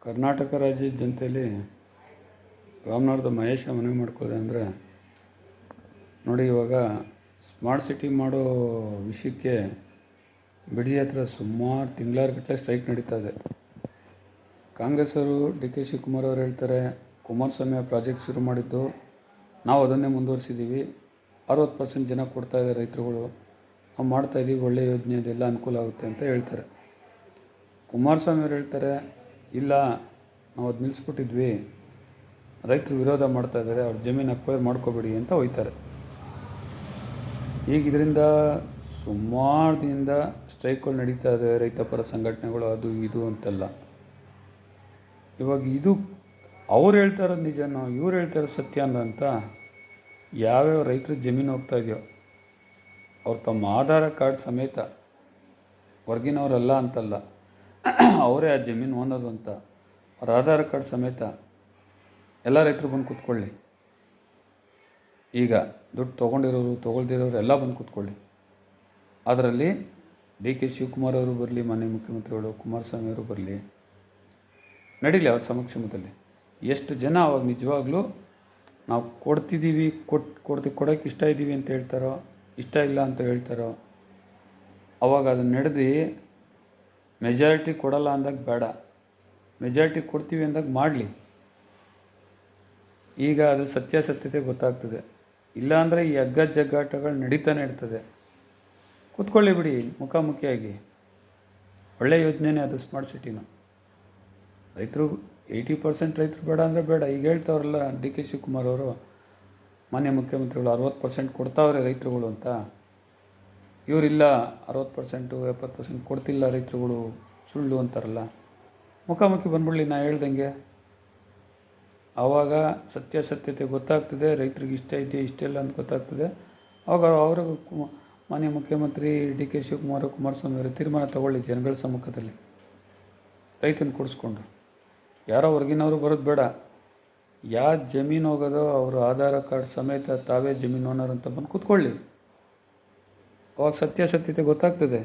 ಕರ್ನಾಟಕ ರಾಜ್ಯದ ಜನತೆಯಲ್ಲಿ ರಾಮನಗರದ ಮಹೇಶ ಮನವಿ ಮಾಡ್ಕೊಳ್ಳೋದು ಅಂದರೆ, ನೋಡಿ, ಇವಾಗ ಸ್ಮಾರ್ಟ್ ಸಿಟಿ ಮಾಡೋ ವಿಷಯಕ್ಕೆ ಬಿಡದಿ ಹತ್ರ ಸುಮಾರು ತಿಂಗಳಾರುಗಟ್ಟಲೆ ಸ್ಟ್ರೈಕ್ ನಡೀತಾ ಇದೆ. ಕಾಂಗ್ರೆಸ್ ಅವರು ಡಿ ಕೆ ಶಿವಕುಮಾರ್ ಅವರು ಹೇಳ್ತಾರೆ, ಕುಮಾರಸ್ವಾಮಿ ಆ ಪ್ರಾಜೆಕ್ಟ್ ಶುರು ಮಾಡಿದ್ದು ನಾವು ಅದನ್ನೇ ಮುಂದುವರಿಸಿದ್ದೀವಿ, 60% ಜನ ಕೊಡ್ತಾಯಿದ್ದಾರೆ ರೈತರುಗಳು, ನಾವು ಮಾಡ್ತಾಯಿದ್ದೀವಿ, ಒಳ್ಳೆಯ ಯೋಜನೆ ಅದೆಲ್ಲ ಅನುಕೂಲ ಆಗುತ್ತೆ ಅಂತ ಹೇಳ್ತಾರೆ. ಕುಮಾರಸ್ವಾಮಿ ಅವರು ಹೇಳ್ತಾರೆ, ಇಲ್ಲ, ನಾವು ಅದು ನಿಲ್ಲಿಸ್ಬಿಟ್ಟಿದ್ವಿ, ರೈತರು ವಿರೋಧ ಮಾಡ್ತಾಯಿದ್ದಾರೆ, ಅವ್ರ ಜಮೀನು ಅಕ್ವೈರ್ ಮಾಡ್ಕೋಬೇಡಿ ಅಂತ ಹೋಯ್ತಾರೆ. ಈಗ ಇದರಿಂದ ಸುಮಾರು ದಿನದಿಂದ ಸ್ಟ್ರೈಕ್ಗಳು ನಡೀತಾ ಇದೆ, ರೈತ ಪರ ಸಂಘಟನೆಗಳು, ಅದು ಇದು ಅಂತೆಲ್ಲ. ಇವಾಗ ಇದು ಅವ್ರು ಹೇಳ್ತಾ ಇರೋದು ನಿಜನೋ, ಇವ್ರು ಹೇಳ್ತಾ ಇರೋದು ಸತ್ಯ ಅಂತ ಯಾವ್ಯಾವ ರೈತರ ಜಮೀನು ಹೋಗ್ತಾ ಇದೆಯೋ ಅವ್ರು ತಮ್ಮ ಆಧಾರ್ ಕಾರ್ಡ್ ಸಮೇತ, ಹೊರಗಿನವರಲ್ಲ ಅಂತಲ್ಲ, ಅವರೇ ಆ ಜಮೀನು ಓನರು ಅಂತ ಅವ್ರ ಆಧಾರ್ ಕಾರ್ಡ್ ಸಮೇತ ಎಲ್ಲ ರೈತರು ಬಂದು ಕೂತ್ಕೊಳ್ಳಿ. ಈಗ ದುಡ್ಡು ತೊಗೊಂಡಿರೋರು ತೊಗೊಳ್ದಿರೋರು ಎಲ್ಲ ಬಂದು ಕೂತ್ಕೊಳ್ಳಿ. ಅದರಲ್ಲಿ ಡಿ ಕೆ ಶಿವಕುಮಾರ್ ಅವರು ಬರಲಿ, ಮಾನ್ಯ ಮುಖ್ಯಮಂತ್ರಿಗಳು ಕುಮಾರಸ್ವಾಮಿ ಅವರು ಬರಲಿ, ನಡೀಲಿ ಅವ್ರ ಸಮಕ್ಷಮದಲ್ಲಿ. ಎಷ್ಟು ಜನ ಅವಾಗ ನಿಜವಾಗ್ಲೂ ನಾವು ಕೊಡ್ತಿದ್ದೀವಿ, ಕೊಡೋಕ್ಕೆ ಇಷ್ಟ ಇದ್ದೀವಿ ಅಂತ ಹೇಳ್ತಾರೋ, ಇಷ್ಟ ಇಲ್ಲ ಅಂತ ಹೇಳ್ತಾರೋ, ಅವಾಗ ಅದನ್ನು ನಡೆದು ಮೆಜಾರಿಟಿ ಕೊಡಲ್ಲ ಅಂದಾಗ ಬೇಡ, ಮೆಜಾರಿಟಿ ಕೊಡ್ತೀವಿ ಅಂದಾಗ ಮಾಡಲಿ. ಈಗ ಅದು ಸತ್ಯಾಸತ್ಯತೆ ಗೊತ್ತಾಗ್ತದೆ. ಇಲ್ಲಾಂದರೆ ಈ ಹಗ್ಗ ಜಗ್ಗಾಟಗಳು ನಡೀತಾನೆ ಇರ್ತದೆ. ಕೂತ್ಕೊಳ್ಳಿ ಬಿಡಿ ಮುಖಾಮುಖಿಯಾಗಿ. ಒಳ್ಳೆಯ ಯೋಜನೆಯೇ ಅದು ಸ್ಮಾರ್ಟ್ ಸಿಟಿನ. ರೈತರು 80% ರೈತರು ಬೇಡ ಅಂದರೆ ಬೇಡ. ಈಗ ಹೇಳ್ತಾವ್ರಲ್ಲ ಡಿ ಕೆ ಶಿವಕುಮಾರ್ ಅವರು, ಮಾನ್ಯ ಮುಖ್ಯಮಂತ್ರಿಗಳು 60% ಕೊಡ್ತಾವ್ರೆ ರೈತರುಗಳು ಅಂತ. ಇವರಿಲ್ಲ 60%, 70% ಕೊಡ್ತಿಲ್ಲ ರೈತರುಗಳು, ಸುಳ್ಳು ಅಂತಾರಲ್ಲ. ಮುಖಾಮುಖಿ ಬಂದ್ಬಿಡಲಿ, ನಾ ಹೇಳ್ದಂಗೆ. ಆವಾಗ ಸತ್ಯಾಸತ್ಯತೆ ಗೊತ್ತಾಗ್ತದೆ, ರೈತರಿಗೆ ಇಷ್ಟ ಇದೆಯಾ ಇಷ್ಟ ಇಲ್ಲ ಅಂತ ಗೊತ್ತಾಗ್ತದೆ. ಆವಾಗ ಅವರು ಮಾನ್ಯ ಮುಖ್ಯಮಂತ್ರಿ ಡಿ ಕೆ ಶಿವಕುಮಾರ್, ಕುಮಾರಸ್ವಾಮಿ ಅವರು ತೀರ್ಮಾನ ತಗೊಳ್ಳಿ ಜನಗಳ ಸಮ್ಮುಖದಲ್ಲಿ, ರೈತನ ಕೊಡಿಸ್ಕೊಂಡು. ಯಾರೋ ಹೊರಗಿನವರು ಬರೋದು ಬೇಡ. ಯಾವ ಜಮೀನು ಹೋಗೋದೋ ಅವರು ಆಧಾರ್ ಕಾರ್ಡ್ ಸಮೇತ ತಾವೇ ಜಮೀನು ಓನರ್ ಅಂತ ಬಂದು ಕೂತ್ಕೊಳ್ಳಿ. ಅವಾಗ ಸತ್ಯಾಸತ್ಯತೆ ಗೊತ್ತಾಗ್ತದೆ.